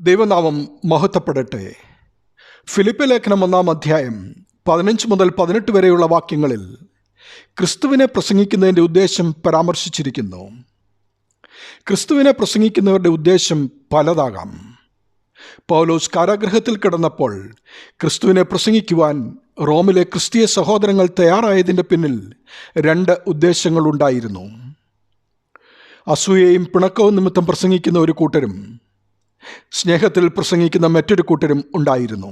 ദൈവനാമം മഹത്വപ്പെടട്ടെ. ഫിലിപ്പി ലേഖനം 1-ാം അധ്യായം 15 മുതൽ 18 വരെയുള്ള വാക്യങ്ങളിൽ ക്രിസ്തുവിനെ പ്രസംഗിക്കുന്നതിൻ്റെ ഉദ്ദേശം പരാമർശിച്ചിരിക്കുന്നു. ക്രിസ്തുവിനെ പ്രസംഗിക്കുന്നവരുടെ ഉദ്ദേശം പലതാകാം. പൗലോസ് കാരാഗൃഹത്തിൽ കിടന്നപ്പോൾ ക്രിസ്തുവിനെ പ്രസംഗിക്കുവാൻ റോമിലെ ക്രിസ്തീയ സഹോദരങ്ങൾ തയ്യാറായതിൻ്റെ പിന്നിൽ 2 ഉദ്ദേശങ്ങളുണ്ടായിരുന്നു. അസൂയയും പിണക്കവും നിമിത്തം പ്രസംഗിക്കുന്ന ഒരു കൂട്ടരും സ്നേഹത്തിൽ പ്രസംഗിക്കുന്ന മറ്റൊരു കൂട്ടരും ഉണ്ടായിരുന്നു.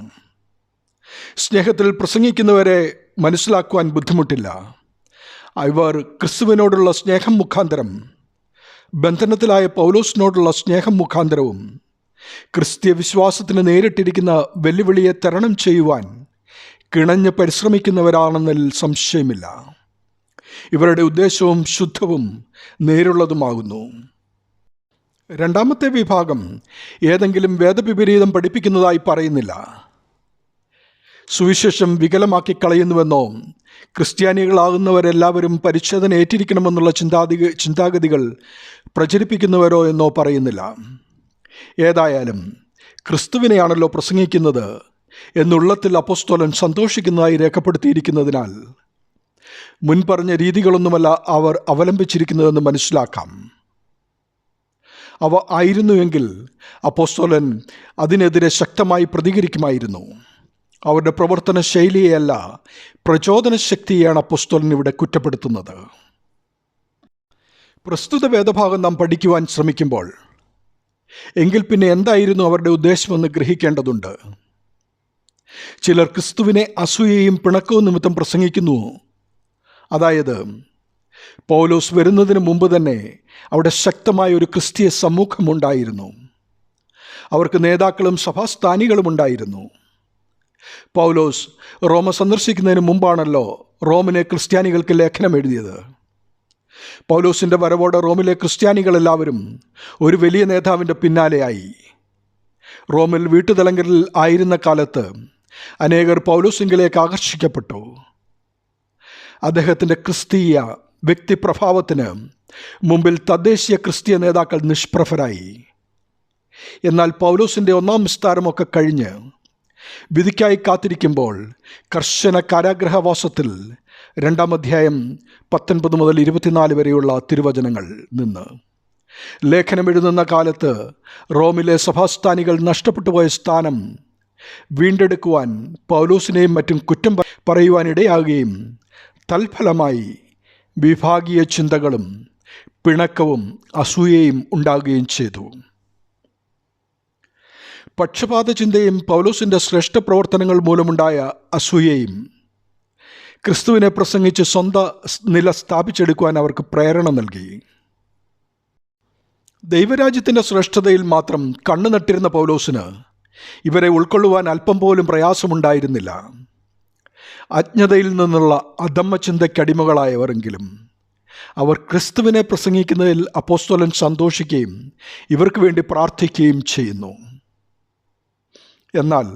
സ്നേഹത്തിൽ പ്രസംഗിക്കുന്നവരെ മനസ്സിലാക്കുവാൻ ബുദ്ധിമുട്ടില്ല. ഇവർ ക്രിസ്തുവിനോടുള്ള സ്നേഹം മുഖാന്തരം, ബന്ധനത്തിലായ പൗലോസിനോടുള്ള സ്നേഹം മുഖാന്തരവും ക്രിസ്തീയ വിശ്വാസത്തിന് നേരിട്ടിരിക്കുന്ന വെല്ലുവിളിയെ തരണം ചെയ്യുവാൻ കിണഞ്ഞ് പരിശ്രമിക്കുന്നവരാണെന്നതിൽ സംശയമില്ല. ഇവരുടെ ഉദ്ദേശവും ശുദ്ധവും നേരുള്ളതുമാകുന്നു. രണ്ടാമത്തെ വിഭാഗം ഏതെങ്കിലും വേദവിപരീതം പഠിപ്പിക്കുന്നതായി പറയുന്നില്ല. സുവിശേഷം വികലമാക്കി കളയുന്നുവെന്നോ ക്രിസ്ത്യാനികളാകുന്നവരെല്ലാവരും പരിച്ഛേദന ഏറ്റിരിക്കണമെന്നുള്ള ചിന്താഗതികൾ പ്രചരിപ്പിക്കുന്നവരോ എന്നോ പറയുന്നില്ല. ഏതായാലും ക്രിസ്തുവിനെയാണല്ലോ പ്രസംഗിക്കുന്നത് എന്നുള്ളത്തിൽ അപ്പോസ്തലൻ സന്തോഷിക്കുന്നതായി രേഖപ്പെടുത്തിയിരിക്കുന്നതിനാൽ മുൻപറഞ്ഞ രീതികളൊന്നുമല്ല അവർ അവലംബിച്ചിരിക്കുന്നതെന്ന് മനസ്സിലാക്കാം. അവ ആയിരുന്നുവെങ്കിൽ അപ്പോസ്തലൻ അതിനെതിരെ ശക്തമായി പ്രതികരിക്കുമായിരുന്നു. അവരുടെ പ്രവർത്തന ശൈലിയെയല്ല, പ്രചോദന ശക്തിയെയാണ് അപ്പോസ്തലൻ ഇവിടെ കുറ്റപ്പെടുത്തുന്നത്. പ്രസ്തുത വേദഭാഗം നാം പഠിക്കുവാൻ ശ്രമിക്കുമ്പോൾ എങ്കിൽ പിന്നെ എന്തായിരുന്നു അവരുടെ ഉദ്ദേശമെന്ന് ഗ്രഹിക്കേണ്ടതുണ്ട്. ചിലർ ക്രിസ്തുവിനെ അസൂയയും പിണക്കവും നിമിത്തം പ്രസംഗിക്കുന്നു. അതായത് പൗലോസ് വരുന്നതിന് മുമ്പ് തന്നെ അവിടെ ശക്തമായ ഒരു ക്രിസ്തീയ സമൂഹമുണ്ടായിരുന്നു. അവർക്ക് നേതാക്കളും സഭാസ്ഥാനികളും ഉണ്ടായിരുന്നു. പൗലോസ് റോമ സന്ദർശിക്കുന്നതിന് മുമ്പാണല്ലോ റോമിലെ ക്രിസ്ത്യാനികൾക്ക് ലേഖനം എഴുതിയത്. പൗലോസിൻ്റെ വരവോടെ റോമിലെ ക്രിസ്ത്യാനികളെല്ലാവരും ഒരു വലിയ നേതാവിൻ്റെ പിന്നാലെയായി. റോമിൽ വീട്ടുതലങ്കലിൽ ആയിരുന്ന കാലത്ത് അനേകർ പൗലോസിങ്കിലേക്ക് ആകർഷിക്കപ്പെട്ടു. അദ്ദേഹത്തിൻ്റെ ക്രിസ്തീയ വ്യക്തിപ്രഭാവത്തിന് മുമ്പിൽ തദ്ദേശീയ ക്രിസ്തീയ നേതാക്കൾ നിഷ്പ്രഭരായി. എന്നാൽ പൗലോസിൻ്റെ 1-ാം വിസ്താരമൊക്കെ കഴിഞ്ഞ് വിധിക്കായി കാത്തിരിക്കുമ്പോൾ കർശന കാരാഗ്രഹവാസത്തിൽ 2-ാം അധ്യായം 19 മുതൽ 24 വരെയുള്ള തിരുവചനങ്ങൾ നിന്ന് ലേഖനം എഴുതുന്ന കാലത്ത് റോമിലെ സഭാസ്ഥാനികൾ നഷ്ടപ്പെട്ടുപോയ സ്ഥാനം വീണ്ടെടുക്കുവാൻ പൗലോസിനെയും മറ്റും കുറ്റം പറയുവാനിടയാകുകയും തൽഫലമായി വിഭാഗീയ ചിന്തകളും പിണക്കവും അസൂയയും ഉണ്ടാകുകയും ചെയ്തു. പക്ഷപാത ചിന്തയും പൗലോസിൻ്റെ ശ്രേഷ്ഠ പ്രവർത്തനങ്ങൾ മൂലമുണ്ടായ അസൂയയും ക്രിസ്തുവിനെ പ്രസംഗിച്ച് സ്വന്തം നില സ്ഥാപിച്ചെടുക്കുവാൻ അവർക്ക് പ്രേരണ നൽകി. ദൈവരാജ്യത്തിൻ്റെ ശ്രേഷ്ഠതയിൽ മാത്രം കണ്ണു നട്ടിരുന്ന പൗലോസിന് ഇവരെ ഉൾക്കൊള്ളുവാൻ അല്പം പോലും പ്രയാസമുണ്ടായിരുന്നില്ല. അജ്ഞതയിൽ നിന്നുള്ള അധമ്മ ചിന്തയ്ക്കടിമകളായവരെങ്കിലും അവർ ക്രിസ്തുവിനെ പ്രസംഗിക്കുന്നതിൽ അപ്പോസ്തലൻ സന്തോഷിക്കുകയും ഇവർക്ക് വേണ്ടി പ്രാർത്ഥിക്കുകയും ചെയ്യുന്നു. എന്നാൽ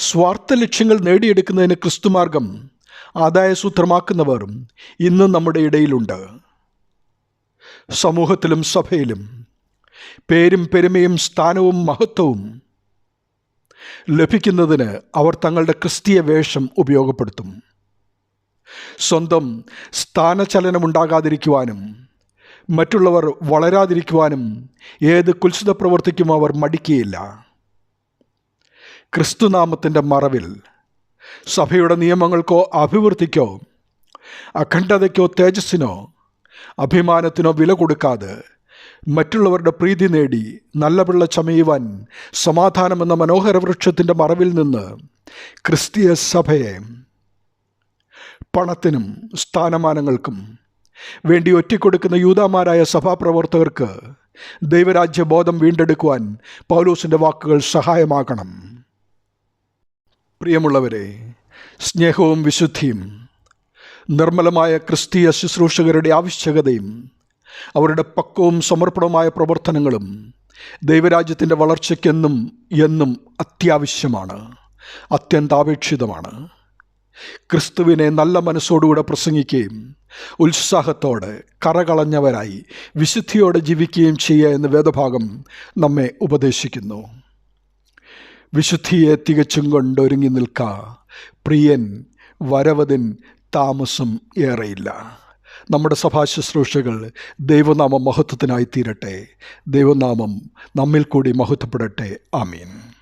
സ്വാർത്ഥ ലക്ഷ്യങ്ങൾ നേടിയെടുക്കുന്നതിന് ക്രിസ്തുമാർഗം ആദായസൂത്രമാക്കുന്നവർ ഇന്നും നമ്മുടെ ഇടയിലുണ്ട്. സമൂഹത്തിലും സഭയിലും പേരും പെരുമയും സ്ഥാനവും മഹത്വവും ലഭിക്കുന്നതിന് അവർ തങ്ങളുടെ ക്രിസ്തീയ വേഷം ഉപയോഗപ്പെടുത്തും. സ്വന്തം സ്ഥാനചലനമുണ്ടാകാതിരിക്കുവാനും മറ്റുള്ളവർ വളരാതിരിക്കുവാനും ഏത് കുൽസിത പ്രവൃത്തിക്കും അവർ മടിക്കുകയില്ല. ക്രിസ്തുനാമത്തിൻ്റെ മറവിൽ സഭയുടെ നിയമങ്ങൾക്കോ അഭിവൃദ്ധിക്കോ അഖണ്ഡതയ്ക്കോ തേജസ്സിനോ അഭിമാനത്തിനോ വില കൊടുക്കാതെ മറ്റുള്ളവരുടെ പ്രീതി നേടി നല്ല പിള്ള ചമയുവാൻ സമാധാനമെന്ന മനോഹര വൃക്ഷത്തിൻ്റെ മറവിൽ നിന്ന് ക്രിസ്തീയ സഭയെ പണത്തിനും സ്ഥാനമാനങ്ങൾക്കും വേണ്ടി ഒറ്റിക്കൊടുക്കുന്ന യൂദാമാരായ സഭാപ്രവർത്തകർക്ക് ദൈവരാജ്യബോധം വീണ്ടെടുക്കുവാൻ പൗലോസിൻ്റെ വാക്കുകൾ സഹായമാകണം. പ്രിയമുള്ളവരെ, സ്നേഹവും വിശുദ്ധിയും നിർമ്മലമായ ക്രിസ്തീയ ശുശ്രൂഷകരുടെ ആവശ്യകതയും അവരുടെ പക്വവും സമർപ്പണവുമായ പ്രവർത്തനങ്ങളും ദൈവരാജ്യത്തിൻ്റെ വളർച്ചയ്ക്കെന്നും എന്നും അത്യാവശ്യമാണ്, അത്യന്താപേക്ഷിതമാണ്. ക്രിസ്തുവിനെ നല്ല മനസ്സോടുകൂടെ പ്രസംഗിക്കുകയും ഉത്സാഹത്തോടെ കറകളഞ്ഞവരായി വിശുദ്ധിയോടെ ജീവിക്കുകയും ചെയ്യുക എന്ന് വേദഭാഗം നമ്മെ ഉപദേശിക്കുന്നു. വിശുദ്ധിയെ തികച്ചും കൊണ്ടൊരുങ്ങി നിൽക്ക, പ്രിയൻ വരവതിൻ താമസം ഏറെയില്ല. നമ്മുടെ സഭാ ശുശ്രൂഷകൾ ദൈവനാമ മഹത്വത്തിനായി തീരട്ടെ. ദൈവനാമം നമ്മിൽ കൂടി മഹത്വപ്പെടട്ടെ. ആമീൻ.